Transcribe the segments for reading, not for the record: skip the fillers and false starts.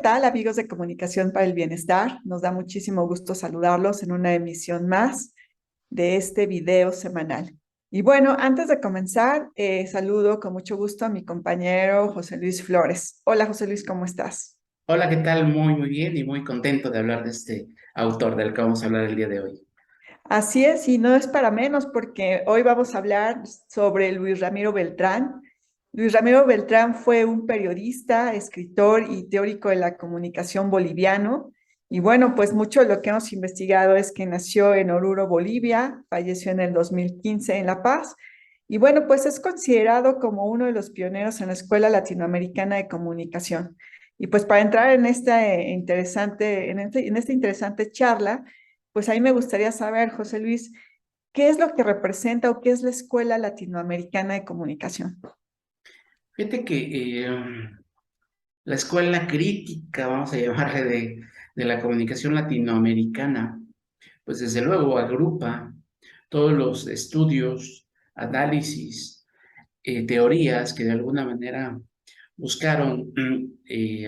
tal, amigos de Comunicación para el Bienestar? Nos da muchísimo gusto saludarlos en una emisión más de este video semanal. Y bueno, antes de comenzar, saludo con mucho gusto a mi compañero José Luis Flores. Hola, José Luis, ¿cómo estás? Hola, ¿qué tal? Muy bien y muy contento de hablar de este autor del que vamos a hablar el día de hoy. Así es, y no es para menos porque hoy vamos a hablar sobre Luis Ramiro Beltrán. Luis Ramiro Beltrán fue un periodista, escritor y teórico de la comunicación boliviano. Y bueno, pues mucho de lo que hemos investigado es que nació en Oruro, Bolivia, falleció en el 2015 en La Paz. Y bueno, pues es considerado como uno de los pioneros en la Escuela Latinoamericana de Comunicación. Y pues para entrar en esta interesante charla, pues a mí me gustaría saber, José Luis, ¿qué es lo que representa o qué es la Escuela Latinoamericana de Comunicación? Fíjate que la escuela crítica, vamos a llamarle, de la comunicación latinoamericana, pues desde luego agrupa todos los estudios, análisis, teorías que de alguna manera buscaron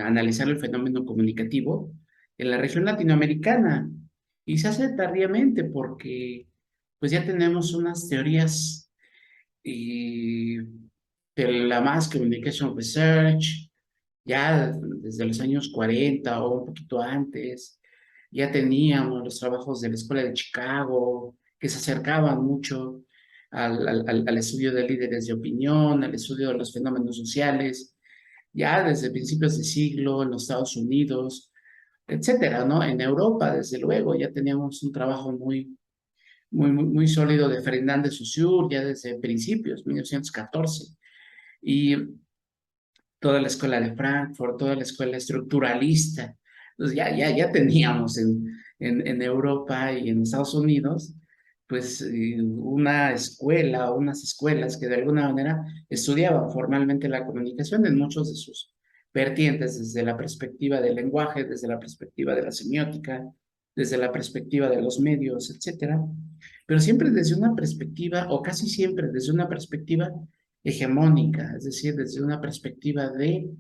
analizar el fenómeno comunicativo en la región latinoamericana. Y se hace tardíamente porque pues ya tenemos unas teorías y de la Mass Communication Research, ya desde los años 40 o un poquito antes, ya teníamos los trabajos de la Escuela de Chicago, que se acercaban mucho al estudio de líderes de opinión, al estudio de los fenómenos sociales, ya desde principios de siglo en los Estados Unidos, etcétera, ¿no? En Europa, desde luego, ya teníamos un trabajo muy sólido de Ferdinand de Saussure, ya desde principios, 1914. Y toda la escuela de Frankfurt, toda la escuela estructuralista. Entonces ya teníamos en Europa y en Estados Unidos, pues una escuela o unas escuelas que de alguna manera estudiaban formalmente la comunicación en muchos de sus vertientes, desde la perspectiva del lenguaje, desde la perspectiva de la semiótica, desde la perspectiva de los medios, etcétera, pero siempre desde una perspectiva, o casi siempre desde una perspectiva hegemónica, es decir, desde una perspectiva de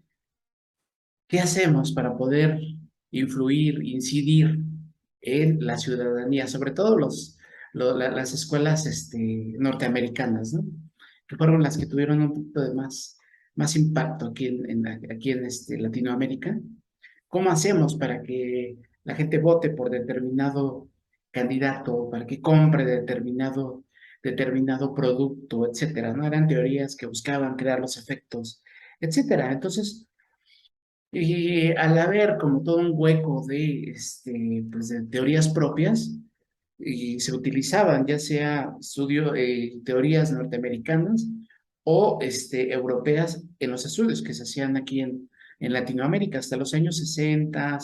qué hacemos para poder influir, incidir en la ciudadanía, sobre todo las escuelas norteamericanas, ¿no? Que fueron las que tuvieron un poquito de más impacto aquí en Latinoamérica. ¿Cómo hacemos para que la gente vote por determinado candidato, para que compre determinado producto, etcétera? ¿No? Eran teorías que buscaban crear los efectos, etcétera. Entonces, y al haber como todo un hueco pues de teorías propias, y se utilizaban ya sea teorías norteamericanas o europeas en los estudios que se hacían aquí en Latinoamérica hasta los años 60,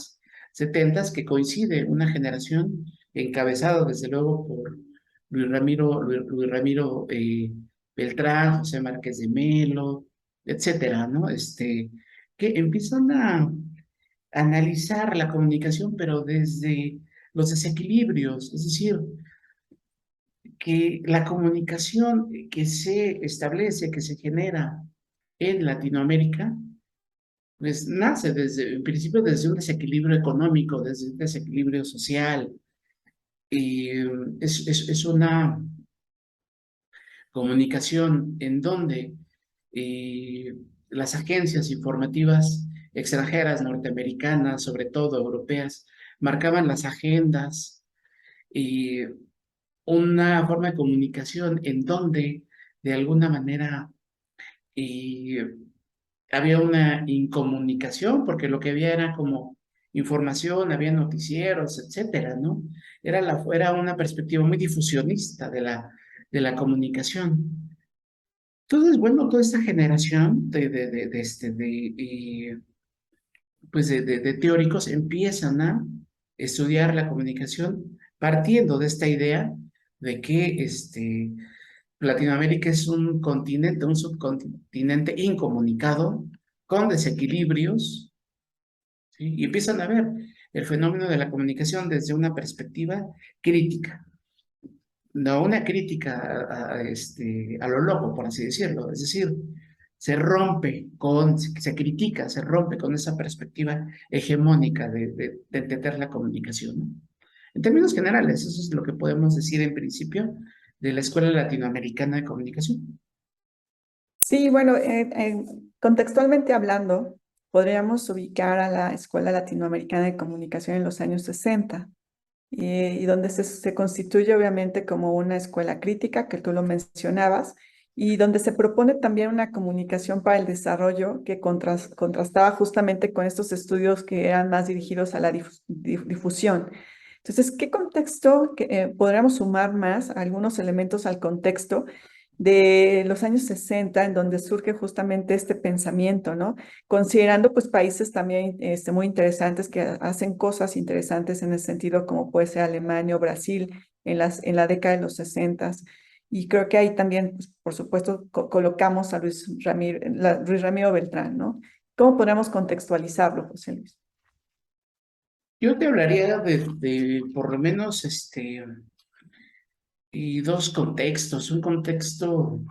70, que coincide una generación encabezada desde luego por Luis Ramiro Beltrán, José Márquez de Melo, etcétera, ¿no? Que empiezan a analizar la comunicación, pero desde los desequilibrios, es decir, que la comunicación que se establece, que se genera en Latinoamérica, pues nace en principio desde un desequilibrio económico, desde un desequilibrio social, y es una comunicación en donde eh, las agencias informativas extranjeras, norteamericanas, sobre todo europeas, marcaban las agendas y una forma de comunicación en donde de alguna manera eh, había una incomunicación, porque lo que había era como información, había noticieros, etcétera, ¿no? Era una perspectiva muy difusionista de la comunicación. Entonces, bueno, toda esta generación pues de teóricos empiezan a estudiar la comunicación partiendo de esta idea de que Latinoamérica es un continente, un subcontinente incomunicado, con desequilibrios, ¿sí? Y empiezan a ver el fenómeno de la comunicación desde una perspectiva crítica, no una crítica a lo loco, por así decirlo. Es decir, se critica, se rompe con esa perspectiva hegemónica de entender la comunicación, ¿no? En términos generales, eso es lo que podemos decir en principio de la Escuela Latinoamericana de Comunicación. Sí, bueno, contextualmente hablando, podríamos ubicar a la Escuela Latinoamericana de Comunicación en los años 60 y donde se constituye obviamente como una escuela crítica, que tú lo mencionabas, y donde se propone también una comunicación para el desarrollo que contrastaba justamente con estos estudios que eran más dirigidos a la difusión. Entonces, ¿qué contexto podríamos sumar más algunos elementos al contexto de los años 60, en donde surge justamente este pensamiento, ¿no? Considerando pues países también muy interesantes que hacen cosas interesantes en el sentido como puede ser Alemania o Brasil en la década de los 60. Y creo que ahí también, pues, por supuesto, colocamos a Luis Ramiro Beltrán, ¿no? ¿Cómo podemos contextualizarlo, José Luis? Yo te hablaría de por lo menos y dos contextos. Un contexto,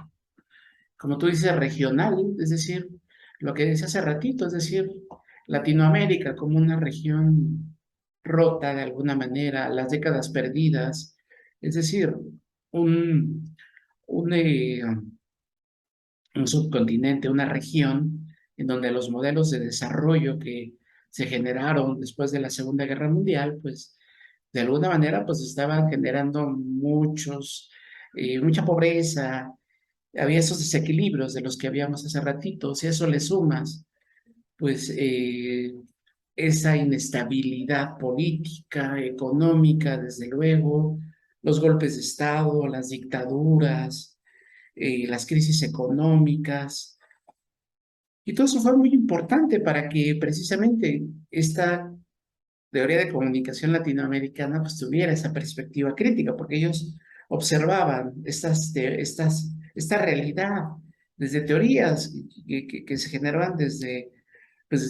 como tú dices, regional, es decir, lo que decía hace ratito, es decir, Latinoamérica como una región rota de alguna manera, las décadas perdidas, es decir, un, un, eh, un subcontinente, una región en donde los modelos de desarrollo que se generaron después de la Segunda Guerra Mundial, pues de alguna manera pues estaban generando mucha pobreza, había esos desequilibrios de los que habíamos hace ratito, si a eso le sumas pues esa inestabilidad política, económica, desde luego, los golpes de Estado, las dictaduras, las crisis económicas. Y todo eso fue muy importante para que precisamente esta teoría de comunicación latinoamericana pues tuviera esa perspectiva crítica, porque ellos observaban esta realidad desde teorías que se generaban pues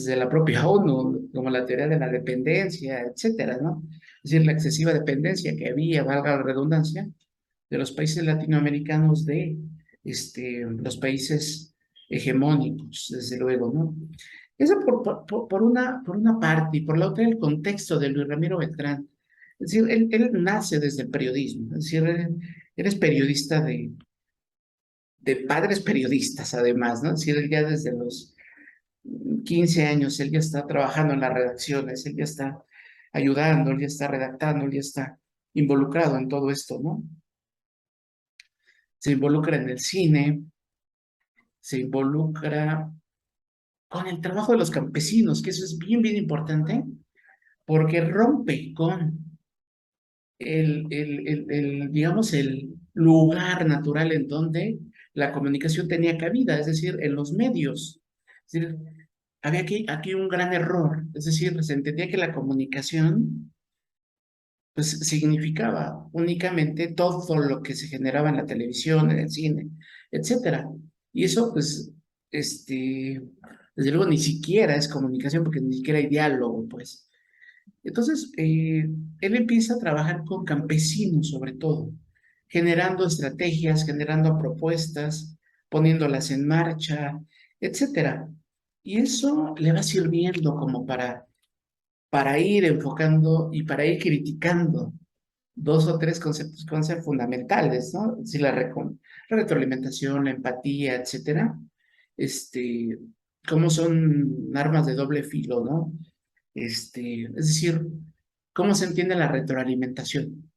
desde la propia ONU, como la teoría de la dependencia, etcétera, ¿no? Es decir, la excesiva dependencia que había, valga la redundancia, de los países latinoamericanos de los países hegemónicos, desde luego, ¿no? Eso por una parte, y por la otra el contexto de Luis Ramiro Beltrán. Es decir, él nace desde el periodismo, es decir, él es periodista de padres periodistas, además, ¿no? Es decir, él ya desde los 15 años, él ya está trabajando en las redacciones, él ya está ayudando, él ya está redactando, él ya está involucrado en todo esto, ¿no? Se involucra en el cine, se involucra con el trabajo de los campesinos, que eso es bien, bien importante, porque rompe con digamos, el lugar natural en donde la comunicación tenía cabida, es decir, en los medios. Es decir, había aquí un gran error, es decir, se entendía que la comunicación pues significaba únicamente todo lo que se generaba en la televisión, en el cine, etcétera. Y eso, pues, desde luego ni siquiera es comunicación porque ni siquiera hay diálogo, pues. Entonces, él empieza a trabajar con campesinos sobre todo, generando estrategias, generando propuestas, poniéndolas en marcha, etcétera. Y eso le va sirviendo como para ir enfocando y para ir criticando dos o tres conceptos que van a ser fundamentales, ¿no? Si la retroalimentación, la empatía, etcétera, este, cómo son armas de doble filo, ¿no? Es decir, ¿cómo se entiende la retroalimentación?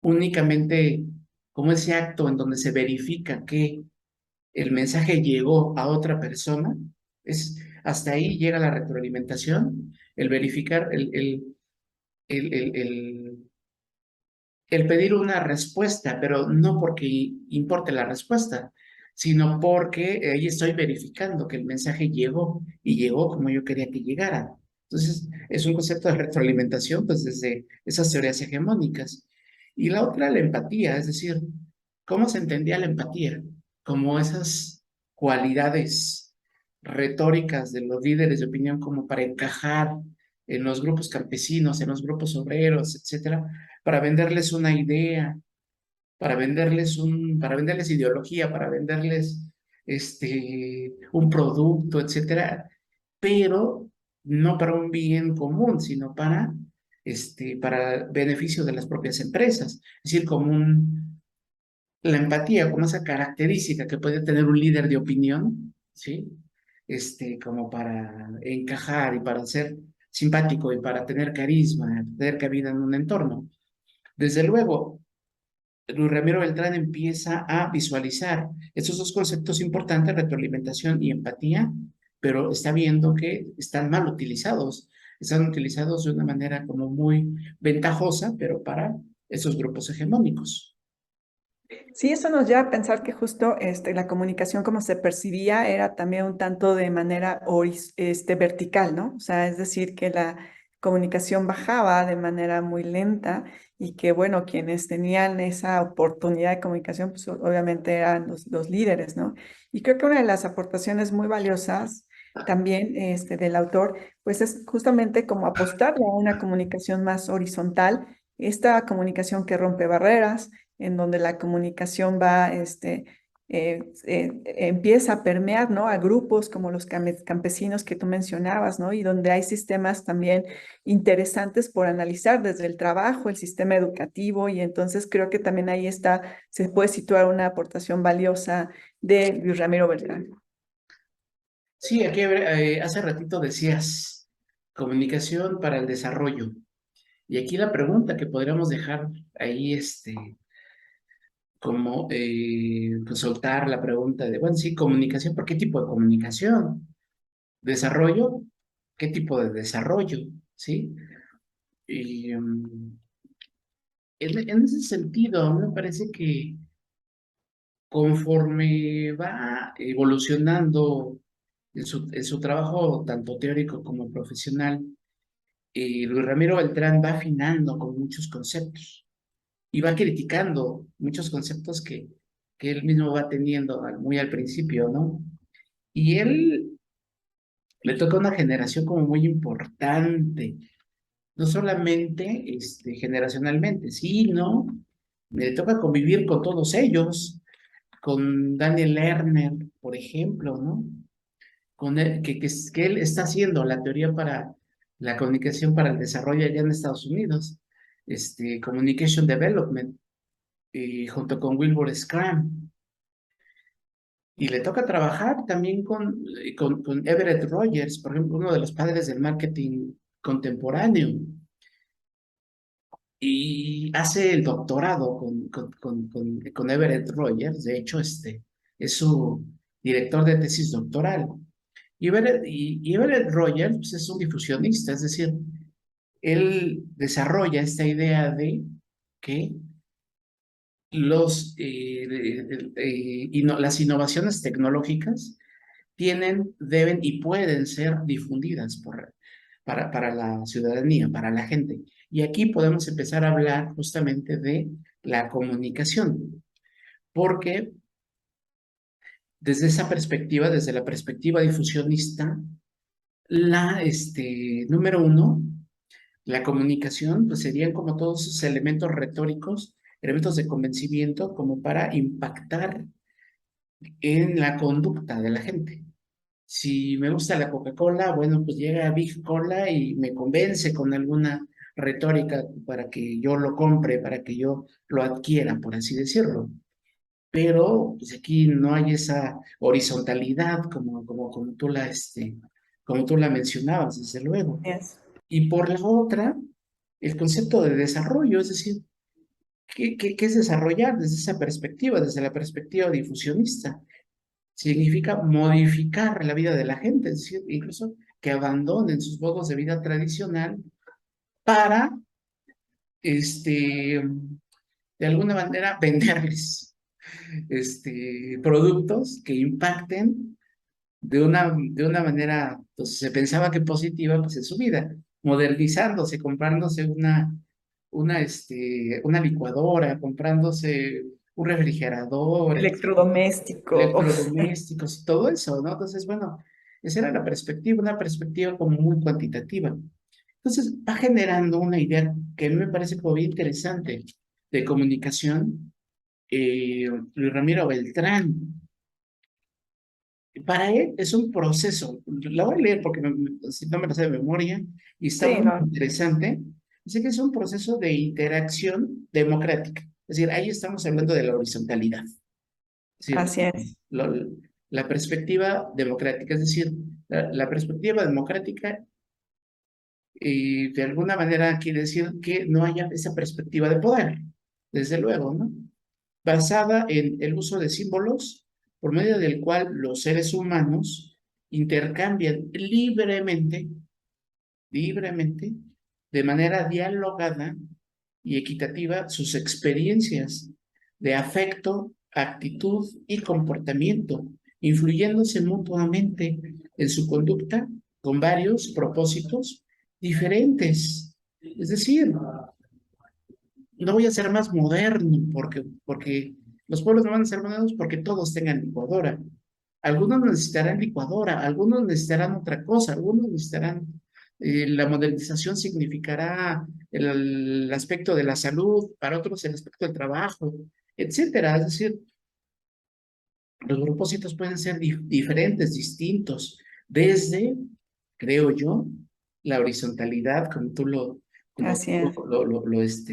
Únicamente como ese acto en donde se verifica que el mensaje llegó a otra persona, hasta ahí llega la retroalimentación, el verificar, el el pedir una respuesta, pero no porque importe la respuesta, sino porque ahí estoy verificando que el mensaje llegó y llegó como yo quería que llegara. Entonces, es un concepto de retroalimentación, pues desde esas teorías hegemónicas. Y la otra, la empatía, es decir, ¿cómo se entendía la empatía? Como esas cualidades retóricas de los líderes de opinión como para encajar en los grupos campesinos, en los grupos obreros, etcétera, para venderles una idea, para venderles ideología, para venderles un producto, etcétera, pero no para un bien común, sino para beneficio de las propias empresas. Es decir, la empatía como esa característica que puede tener un líder de opinión, ¿sí? Como para encajar y para ser simpático y para tener carisma, tener cabida en un entorno. Desde luego, Luis Ramiro Beltrán empieza a visualizar estos dos conceptos importantes, retroalimentación y empatía, pero está viendo que están utilizados de una manera como muy ventajosa, pero para esos grupos hegemónicos. Sí, eso nos lleva a pensar que justo la comunicación como se percibía era también un tanto de manera vertical, ¿no? O sea, es decir, que la comunicación bajaba de manera muy lenta y que, bueno, quienes tenían esa oportunidad de comunicación, pues obviamente eran los líderes, ¿no? Y creo que una de las aportaciones muy valiosas también del autor, pues es justamente como apostarle a una comunicación más horizontal, esta comunicación que rompe barreras en donde la comunicación va, empieza a permear, ¿no? A grupos como los campesinos que tú mencionabas, ¿no? Y donde hay sistemas también interesantes por analizar desde el trabajo, el sistema educativo, y entonces creo que también ahí está, se puede situar una aportación valiosa de Luis Ramiro Beltrán. Sí, aquí hace ratito decías comunicación para el desarrollo. Y aquí la pregunta que podríamos dejar ahí, pues soltar la pregunta de, bueno, sí, comunicación, ¿por qué tipo de comunicación? Desarrollo, ¿qué tipo de desarrollo? ¿Sí? Y en ese sentido, a mí me parece que conforme va evolucionando en su trabajo, tanto teórico como profesional, Luis Ramiro Beltrán va afinando con muchos conceptos y va criticando muchos conceptos que él mismo va teniendo muy al principio, ¿no? Y él le toca una generación como muy importante, no solamente generacionalmente, sino le toca convivir con todos ellos, con Daniel Lerner, por ejemplo, ¿no? Con él, que él está haciendo la teoría para la comunicación para el desarrollo allá en Estados Unidos, Communication Development, junto con Wilbur Scrum. Y le toca trabajar también con Everett Rogers, por ejemplo, uno de los padres del marketing contemporáneo. Y hace el doctorado con Everett Rogers. De hecho, es su director de tesis doctoral. Y Everett Rogers pues, es un difusionista, es decir, él desarrolla esta idea de que las innovaciones tecnológicas deben y pueden ser difundidas para la ciudadanía, para la gente. Y aquí podemos empezar a hablar justamente de la comunicación, porque desde esa perspectiva, desde la perspectiva difusionista, número uno, la comunicación, pues serían como todos esos elementos retóricos, elementos de convencimiento, como para impactar en la conducta de la gente. Si me gusta la Coca-Cola, bueno, pues llega Big Cola y me convence con alguna retórica para que yo lo compre, para que yo lo adquiera, por así decirlo. Pero pues aquí no hay esa horizontalidad como tú la mencionabas, desde luego. Yes. Y por la otra, el concepto de desarrollo, es decir, ¿qué es desarrollar desde esa perspectiva, desde la perspectiva difusionista? Significa modificar la vida de la gente, es decir, incluso que abandonen sus modos de vida tradicional para, de alguna manera, venderles productos que impacten de una manera, pues se pensaba que positiva, pues en su vida, modernizándose, comprándose una licuadora, comprándose un refrigerador, Electrodoméstico. electrodomésticos y todo eso, ¿no? Entonces, bueno, esa era la perspectiva, una perspectiva como muy cuantitativa. Entonces, va generando una idea que a mí me parece como bien interesante de comunicación, Luis Ramiro Beltrán. Para él es un proceso. La voy a leer porque si no me la sé de memoria y está Sí, muy no, interesante. Dice que es un proceso de interacción democrática. Es decir, ahí estamos hablando de la horizontalidad. Es decir, así es, lo- la perspectiva democrática, es decir, la perspectiva democrática de alguna manera quiere decir que no haya esa perspectiva de poder, desde luego, ¿no? Basada en el uso de símbolos por medio del cual los seres humanos intercambian libremente, de manera dialogada y equitativa sus experiencias de afecto, actitud y comportamiento, influyéndose mutuamente en su conducta con varios propósitos diferentes. Es decir, no voy a ser más moderno porque los pueblos no van a ser modernos porque todos tengan licuadora. Algunos necesitarán licuadora, algunos necesitarán otra cosa, algunos necesitarán, la modernización significará el aspecto de la salud, para otros el aspecto del trabajo, etcétera. Es decir, los propósitos pueden ser diferentes, distintos, desde, creo yo, la horizontalidad, como así tú es.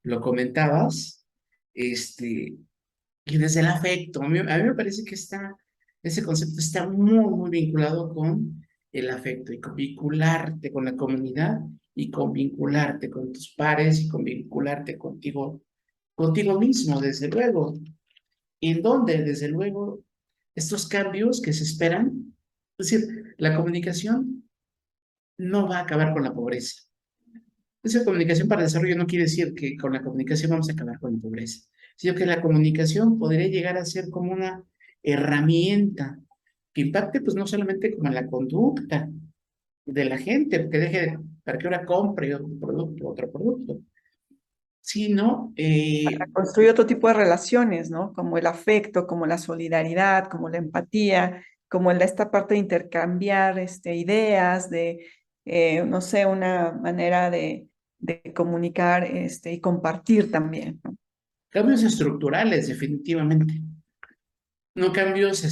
lo comentabas, este, y desde el afecto. A mí me parece que ese concepto está muy vinculado con el afecto y con vincularte con la comunidad y con vincularte con tus pares y con vincularte contigo mismo, desde luego. En donde, desde luego, estos cambios que se esperan, es decir, la comunicación no va a acabar con la pobreza. Esa comunicación para el desarrollo no quiere decir que con la comunicación vamos a acabar con la pobreza, sino que la comunicación podría llegar a ser como una herramienta que impacte pues no solamente como en la conducta de la gente, que deje para que ahora compre otro producto, sino Construye otro tipo de relaciones, ¿no? Como el afecto, como la solidaridad, como la empatía, como esta parte de intercambiar ideas, no sé, una manera de comunicar y compartir también, ¿no? cambios estructurales, definitivamente. No cambios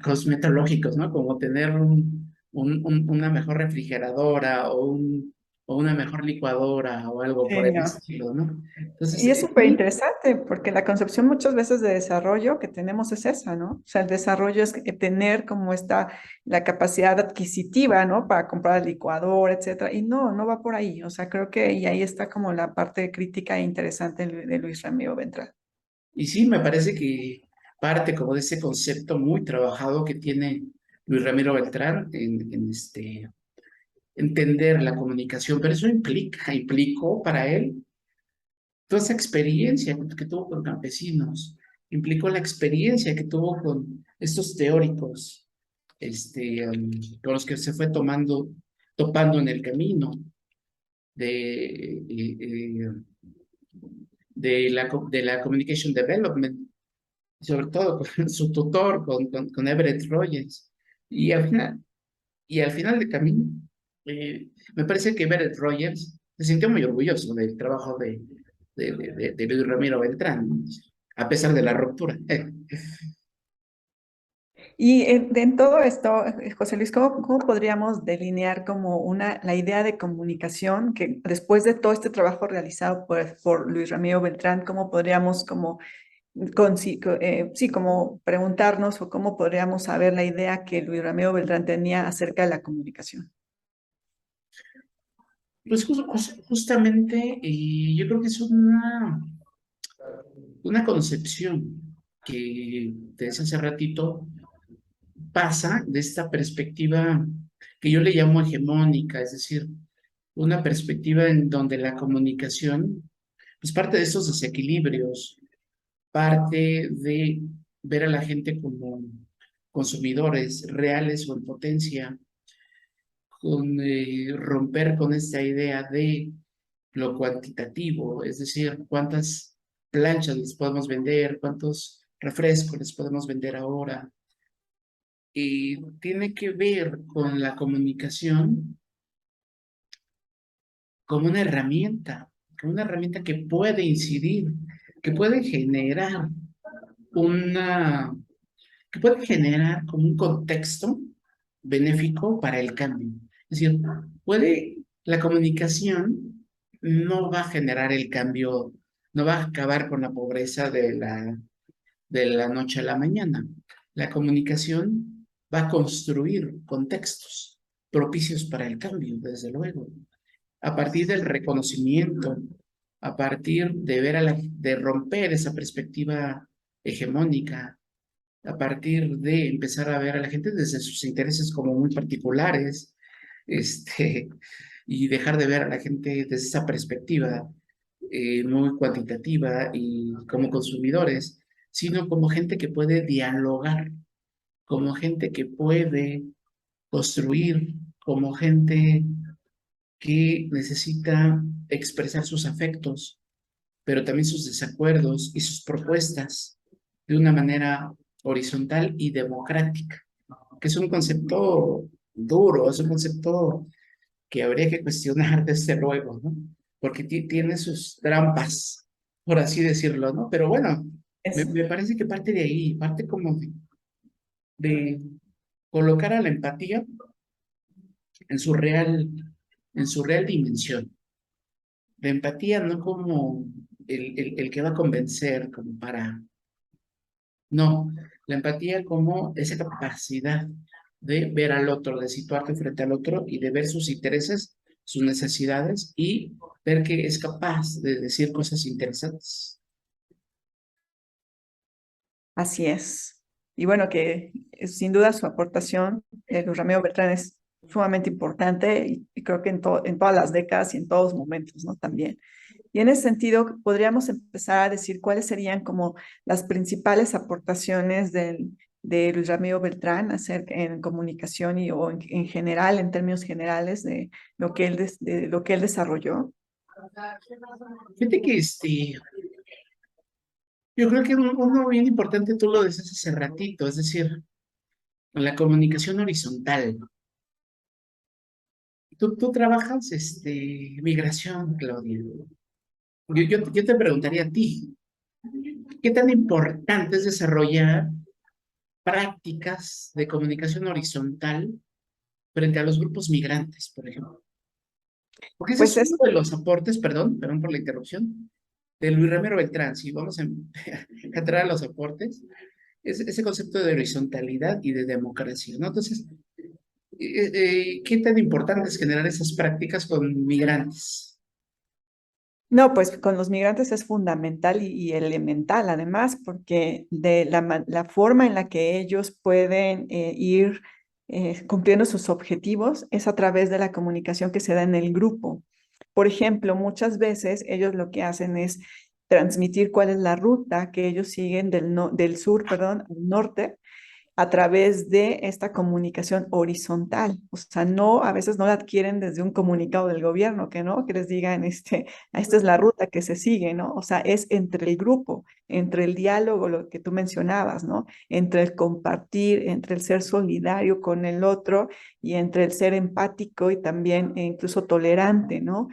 cosmetológicos, ¿no? Como tener una mejor refrigeradora o una mejor licuadora o algo por Sí, el no. estilo, ¿no? Entonces, Y es súper sí, interesante porque la concepción muchas veces de desarrollo que tenemos es esa, ¿no? O sea, el desarrollo es tener como la capacidad adquisitiva, ¿no? Para comprar el licuador, etcétera. Y no, no va por ahí. O sea, creo que y ahí está como la parte crítica e interesante de Luis Ramiro Ventral. y sí, me parece que parte como de ese concepto muy trabajado que tiene Luis Ramiro Beltrán en entender la comunicación, pero eso implicó para él toda esa experiencia que tuvo con campesinos, implicó la experiencia que tuvo con estos teóricos, con los que se fue topando en el camino de, de la Communication Development, sobre todo con su tutor, con Everett Rogers. Y al final, y al final del camino, me parece que Everett Rogers se sintió muy orgulloso del trabajo de Luis Ramiro Beltrán, a pesar de la ruptura. Y en todo esto, José Luis, ¿cómo podríamos delinear como la idea de comunicación que después de todo este trabajo realizado por Luis Ramiro Beltrán, cómo podríamos como sí, como preguntarnos o cómo podríamos saber la idea que Luis Ramiro Beltrán tenía acerca de la comunicación? Pues justamente, yo creo que es una concepción que te decía hace ratito, pasa de esta perspectiva que yo le llamo hegemónica, es decir, una perspectiva en donde la comunicación, pues parte de estos desequilibrios, parte de ver a la gente como consumidores reales o en potencia, con romper con esta idea de lo cuantitativo, es decir, cuántas planchas les podemos vender, cuántos refrescos les podemos vender ahora. Y tiene que ver con la comunicación como como una herramienta que puede incidir, que puede generar una, que puede generar como un contexto benéfico para el cambio. Es decir, la comunicación no va a generar el cambio, no va a acabar con la pobreza de la noche a la mañana. La comunicación va a construir contextos propicios para el cambio, desde luego, a partir del reconocimiento, a partir de de romper esa perspectiva hegemónica, a partir de empezar a ver a la gente desde sus intereses como muy particulares, este, y dejar de ver a la gente desde esa perspectiva muy cuantitativa y como consumidores, sino como gente que puede dialogar, como gente que puede construir, como gente que necesita expresar sus afectos, pero también sus desacuerdos y sus propuestas de una manera horizontal y democrática, que es un concepto duro, es un concepto que habría que cuestionar desde luego, ¿no? Porque tiene sus trampas, por así decirlo, ¿no? Pero bueno, Eso. me parece que parte de ahí, parte como de colocar a la empatía en su real, en su real dimensión. La empatía no como el que va a convencer, como para... No, la empatía como esa capacidad de ver al otro, de situarte frente al otro y de ver sus intereses, sus necesidades y ver que es capaz de decir cosas interesantes. Así es. Y bueno, que sin duda su aportación, Luis Ramiro Beltrán, es sumamente importante y creo que en todas las décadas y en todos momentos, ¿no? También. Y en ese sentido, podríamos empezar a decir cuáles serían como las principales aportaciones de Luis Ramiro Beltrán en comunicación o en general, en términos generales, de de lo que él desarrolló. Fíjate que yo creo que uno bien importante, tú lo decías hace ratito, es decir, la comunicación horizontal. Tú trabajas migración, Claudia. Yo te preguntaría a ti, ¿qué tan importante es desarrollar prácticas de comunicación horizontal frente a los grupos migrantes, por ejemplo? Porque ese Pues es uno es de los aportes, perdón por la interrupción, de Luis Ramiro Beltrán. Si vamos a entrar a los aportes, es ese concepto de horizontalidad y de democracia, ¿no? Entonces, ¿qué tan importante es generar esas prácticas con migrantes? No, pues con los migrantes es fundamental y elemental, además, porque de la forma en la que ellos pueden ir cumpliendo sus objetivos es a través de la comunicación que se da en el grupo. Por ejemplo, muchas veces ellos lo que hacen es transmitir cuál es la ruta que ellos siguen del sur, perdón, al norte a través de esta comunicación horizontal. O sea, no, a veces no la adquieren desde un comunicado del gobierno, que no, que les digan, esta es la ruta que se sigue, ¿no? O sea, es entre el grupo, entre el diálogo, lo que tú mencionabas, ¿no? Entre el compartir, entre el ser solidario con el otro y entre el ser empático y también incluso tolerante, ¿no?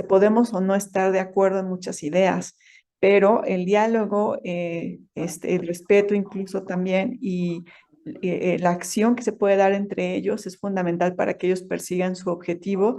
Podemos o no estar de acuerdo en muchas ideas, pero el diálogo, el respeto incluso también y la acción que se puede dar entre ellos es fundamental para que ellos persigan su objetivo,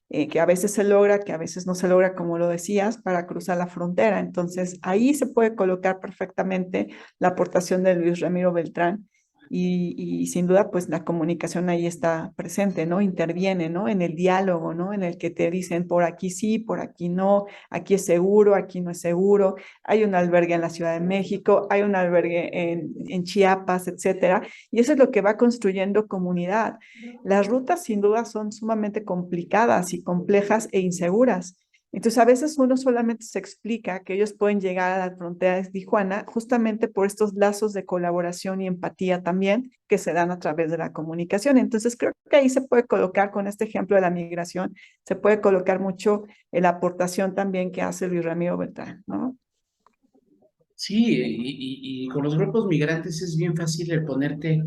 que a veces se logra, que a veces no se logra, como lo decías, para cruzar la frontera. Entonces, ahí se puede colocar perfectamente la aportación de Luis Ramiro Beltrán. Y sin duda, pues la comunicación ahí está presente, ¿no? Interviene, ¿no? En el diálogo, ¿no? En el que te dicen por aquí sí, por aquí no, aquí es seguro, aquí no es seguro, hay un albergue en la Ciudad de México, hay un albergue en Chiapas, etcétera. Y eso es lo que va construyendo comunidad. Las rutas sin duda son sumamente complicadas y complejas e inseguras. Entonces, a veces uno solamente se explica que ellos pueden llegar a la frontera de Tijuana justamente por estos lazos de colaboración y empatía también que se dan a través de la comunicación. Entonces, creo que ahí se puede colocar, con este ejemplo de la migración, se puede colocar mucho la aportación también que hace Luis Ramiro Beltrán, ¿no? Sí, y con los grupos migrantes es bien fácil el ponerte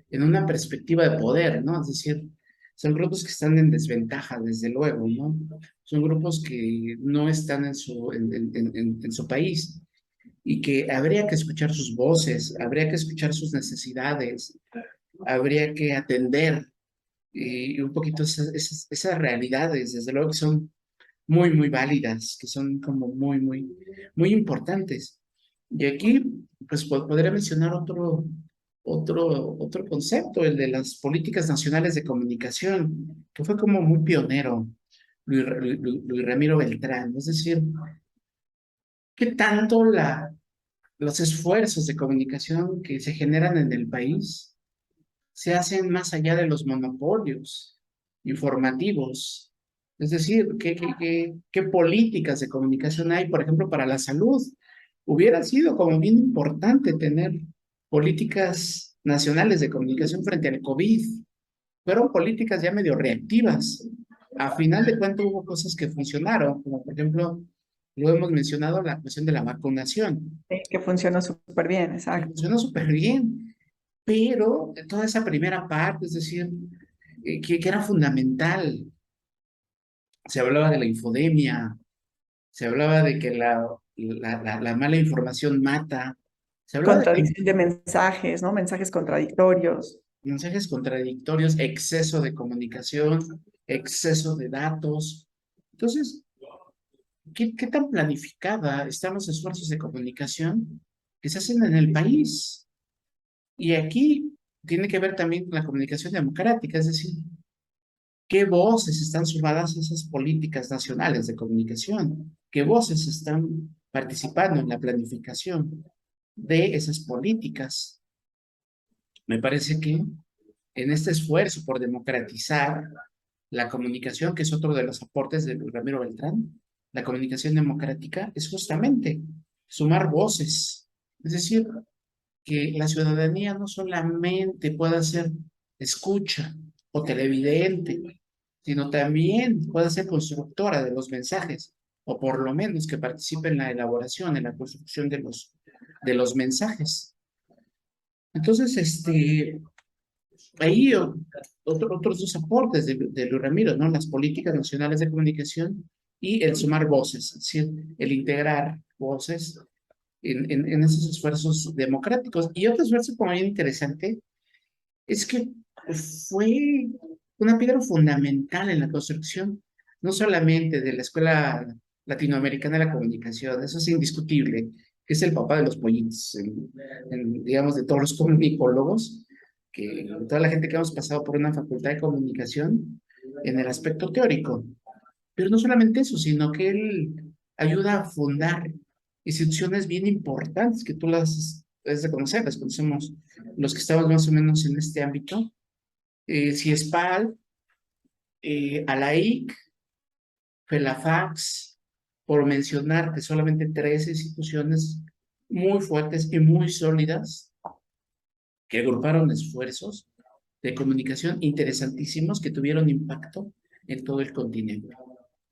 en una perspectiva de poder, ¿no? Es decir, son grupos que están en desventaja, desde luego, ¿no? Son grupos que no están en su país. y que habría que escuchar sus voces, habría que escuchar sus necesidades, habría que atender un poquito esas realidades, desde luego que son muy, muy válidas, que son como muy, muy, muy importantes. Y aquí, pues podría mencionar otro concepto, el de las políticas nacionales de comunicación, que fue como muy pionero, Luis Ramiro Beltrán. Es decir, ¿qué tanto los esfuerzos de comunicación que se generan en el país se hacen más allá de los monopolios informativos? Es decir, ¿qué políticas de comunicación hay, por ejemplo, para la salud? Hubiera sido como bien importante tener políticas nacionales de comunicación frente al COVID. Fueron políticas ya medio reactivas. A final de cuentas hubo cosas que funcionaron, como por ejemplo, lo hemos mencionado, la cuestión de la vacunación, Que funcionó súper bien, que exacto. funcionó súper bien, pero toda esa primera parte, es decir, que era fundamental. Se hablaba de la infodemia, se hablaba de que la mala información mata, se hablaba de Contradicción de mensajes, ¿no? Mensajes contradictorios. mensajes contradictorios, exceso de comunicación, exceso de datos. Entonces, ¿qué tan planificada están los esfuerzos de comunicación que se hacen en el país? Y aquí tiene que ver también con la comunicación democrática, es decir, ¿qué voces están sumadas a esas políticas nacionales de comunicación? ¿Qué voces están participando en la planificación de esas políticas? Me parece que en este esfuerzo por democratizar la comunicación, que es otro de los aportes de Ramiro Beltrán, la comunicación democrática es justamente sumar voces. Es decir, que la ciudadanía no solamente pueda ser escucha o televidente, sino también pueda ser constructora de los mensajes, o por lo menos que participe en la elaboración, en la construcción de los mensajes. Entonces, ahí otros dos aportes de Luis Ramiro, ¿no? Las políticas nacionales de comunicación y el sumar voces, es decir, el integrar voces en esos esfuerzos democráticos. Y otro esfuerzo como bien interesante es que fue una piedra fundamental en la construcción, no solamente de la Escuela Latinoamericana de la Comunicación, eso es indiscutible, que es el papá de los pollitos, digamos, de todos los comunicólogos, que toda la gente que hemos pasado por una facultad de comunicación en el aspecto teórico. Pero no solamente eso, sino que él ayuda a fundar instituciones bien importantes que tú las de conocer, las conocemos los que estamos más o menos en este ámbito. CIESPAL, ALAIC, FELAFAX, por mencionar que solamente tres instituciones muy fuertes y muy sólidas que agruparon esfuerzos de comunicación interesantísimos que tuvieron impacto en todo el continente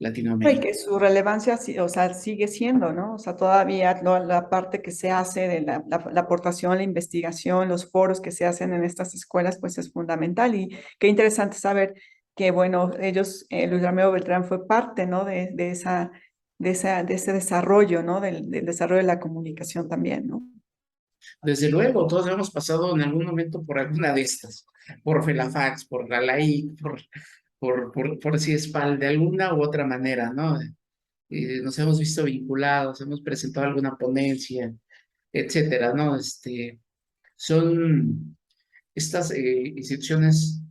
Y Latinoamérica. que su relevancia, o sea, sigue siendo, ¿no? O sea, todavía la parte que se hace de la aportación, la investigación, los foros que se hacen en estas escuelas, pues es fundamental. Y qué interesante saber que, bueno, ellos, Luis Ramiro Beltrán fue parte, ¿no? De ese desarrollo, ¿no? Del desarrollo de la comunicación también, ¿no? Desde luego, todos hemos pasado en algún momento por alguna de estas, por Felafax, por la LAIC, por CIESPAL, de alguna u otra manera, ¿no? Nos hemos visto vinculados, hemos presentado alguna ponencia, etcétera, ¿no? Son estas instituciones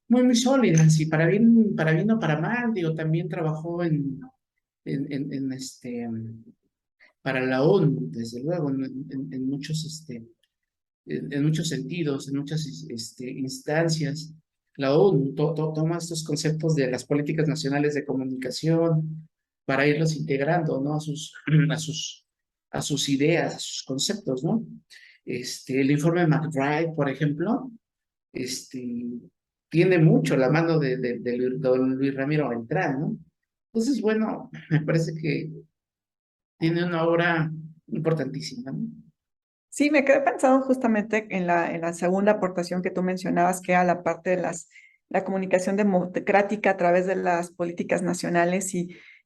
muy, muy sólidas y para bien o para mal, digo, también trabajó en para la ONU, desde luego, en muchos, en muchos sentidos, en muchas instancias. La ONU toma estos conceptos de las políticas nacionales de comunicación para irlos integrando, ¿no? A sus ideas, a sus conceptos, ¿no? El informe McBride, por ejemplo, este, tiene mucho la mano de don Luis Ramiro Beltrán, ¿no? Entonces, bueno, me parece que tiene una obra importantísima, ¿no? Sí, me quedé pensando justamente en la segunda aportación que tú mencionabas, que era la parte de la comunicación democrática a través de las políticas nacionales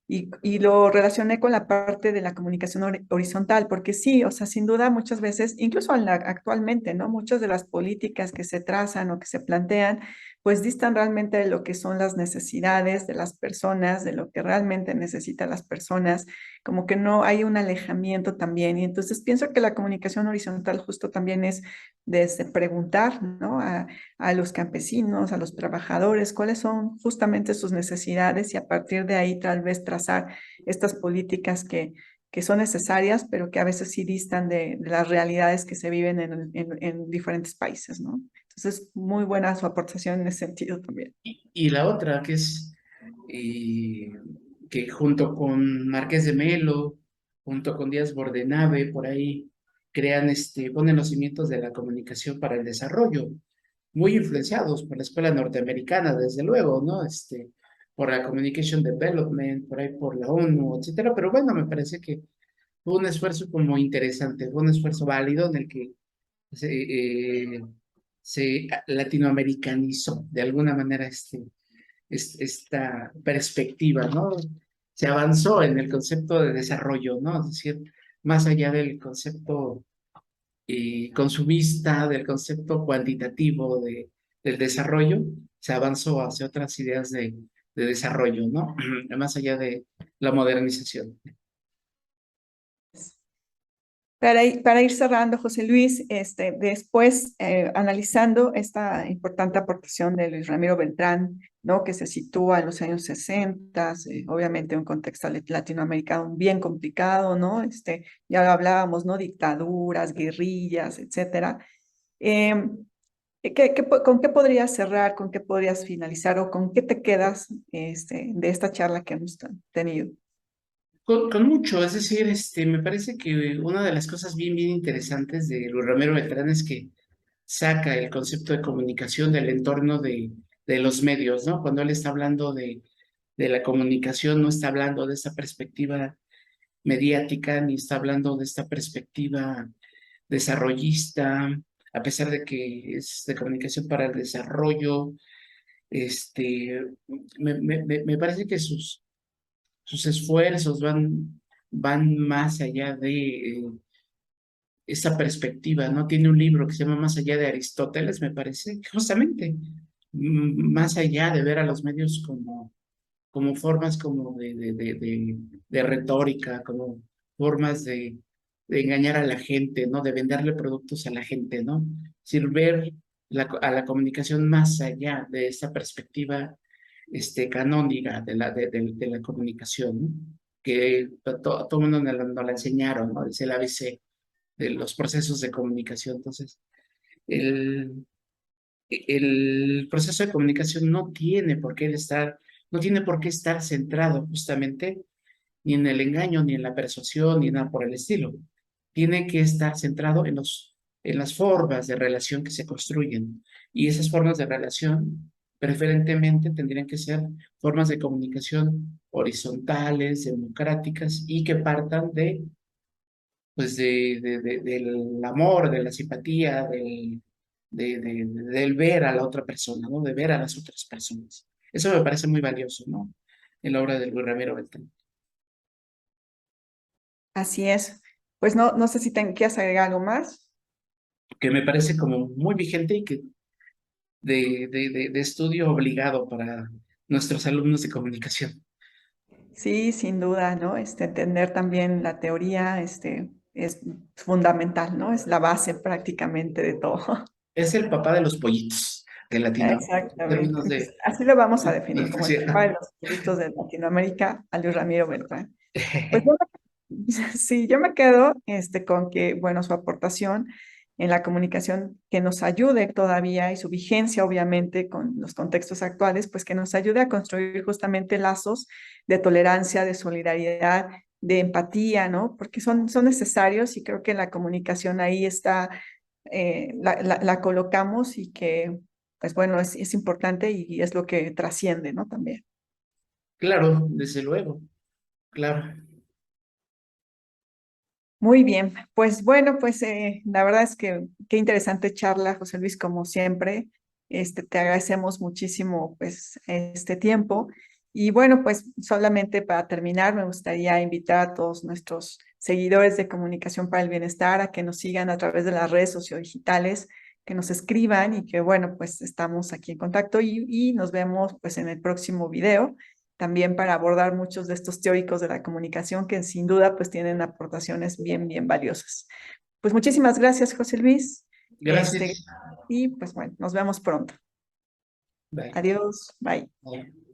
y lo relacioné con la parte de la comunicación horizontal, porque sí, o sea, sin duda muchas veces, incluso actualmente, ¿no? Muchas de las políticas que se trazan o que se plantean, pues distan realmente de lo que son las necesidades de las personas, de lo que realmente necesitan las personas, como que no hay un alejamiento también. Y entonces pienso que la comunicación horizontal justo también es desde preguntar, ¿no? A los campesinos, a los trabajadores, cuáles son justamente sus necesidades y a partir de ahí tal vez trazar estas políticas que son necesarias, pero que a veces sí distan de las realidades que se viven en diferentes países, ¿no? Entonces, muy buena su aportación en ese sentido también. Y la otra, que es eh, que junto con Marqués de Melo, junto con Díaz Bordenave, por ahí crean, ponen los cimientos de la comunicación para el desarrollo, muy influenciados por la escuela norteamericana, desde luego, ¿no? Por la Communication Development, por ahí por la ONU, etcétera. Pero bueno, me parece que fue un esfuerzo como interesante, fue un esfuerzo válido en el que se latinoamericanizó de alguna manera esta perspectiva, ¿no? Se avanzó en el concepto de desarrollo, ¿no? Es decir, más allá del concepto consumista, del concepto cuantitativo del desarrollo, se avanzó hacia otras ideas de desarrollo, ¿no? Más allá de la modernización. Para ir cerrando, José Luis, después analizando esta importante aportación de Luis Ramiro Beltrán, ¿no? Que se sitúa en los años 60, obviamente un contexto latinoamericano bien complicado, ¿no? Ya lo hablábamos, ¿no? Dictaduras, guerrillas, etcétera. Eh, ¿Con qué podrías cerrar, con qué podrías finalizar o con qué te quedas de esta charla que hemos tenido? Con mucho, es decir, me parece que una de las cosas bien, bien interesantes de Luis Ramiro Beltrán es que saca el concepto de comunicación del entorno de los medios, ¿no? Cuando él está hablando de la comunicación, no está hablando de esta perspectiva mediática, ni está hablando de esta perspectiva desarrollista, a pesar de que es de comunicación para el desarrollo, me parece que sus esfuerzos van más allá de esa perspectiva, ¿no? Tiene un libro que se llama Más allá de Aristóteles, me parece, que justamente más allá de ver a los medios como formas como de retórica, como formas de engañar a la gente, ¿no? De venderle productos a la gente, ¿no? Sirver a la comunicación más allá de esa perspectiva canónica de la comunicación, ¿no? Que todo el mundo nos la enseñaron, ¿no? Es el ABC de los procesos de comunicación. Entonces, el, el proceso de comunicación no tiene por qué estar centrado justamente ni en el engaño, ni en la persuasión, ni nada por el estilo. Tiene que estar centrado en las formas de relación que se construyen. Y esas formas de relación preferentemente tendrían que ser formas de comunicación horizontales, democráticas y que partan pues del amor, de la simpatía, del ver a la otra persona, ¿no? De ver a las otras personas. Eso me parece muy valioso, ¿no? En la obra de Luis Ramiro Beltrán. Así es. Pues no sé si quieres agregar algo más. Que me parece como muy vigente y que de estudio obligado para nuestros alumnos de comunicación. Sí, sin duda, ¿no? Entender también la teoría, es fundamental, ¿no? Es la base prácticamente de todo. Es el papá de los pollitos de Latinoamérica, en Exactamente. términos Entonces, así lo vamos a de definir como el papá educación. de los proyectos de Latinoamérica, a Luis Ramiro Beltrán. Pues yo sí, yo me quedo con que, bueno, su aportación en la comunicación que nos ayude todavía y su vigencia, obviamente, con los contextos actuales, pues que nos ayude a construir justamente lazos de tolerancia, de solidaridad, de empatía, ¿no? Porque son necesarios y creo que la comunicación ahí está, la colocamos y que, pues bueno, es importante y es lo que trasciende, ¿no? También. Claro, desde luego, claro. Muy bien, pues bueno, pues la verdad es que qué interesante charla, José Luis, como siempre. Te agradecemos muchísimo pues este tiempo Y bueno, pues solamente para terminar, me gustaría invitar a todos nuestros seguidores de Comunicación para el Bienestar a que nos sigan a través de las redes sociodigitales, que nos escriban y que bueno, pues estamos aquí en contacto y nos vemos pues en el próximo video, también para abordar muchos de estos teóricos de la comunicación que sin duda pues tienen aportaciones bien, bien valiosas. Pues muchísimas gracias, José Luis. Este, Gracias. y pues bueno, nos vemos pronto. Bye. Adiós, bye. Bye.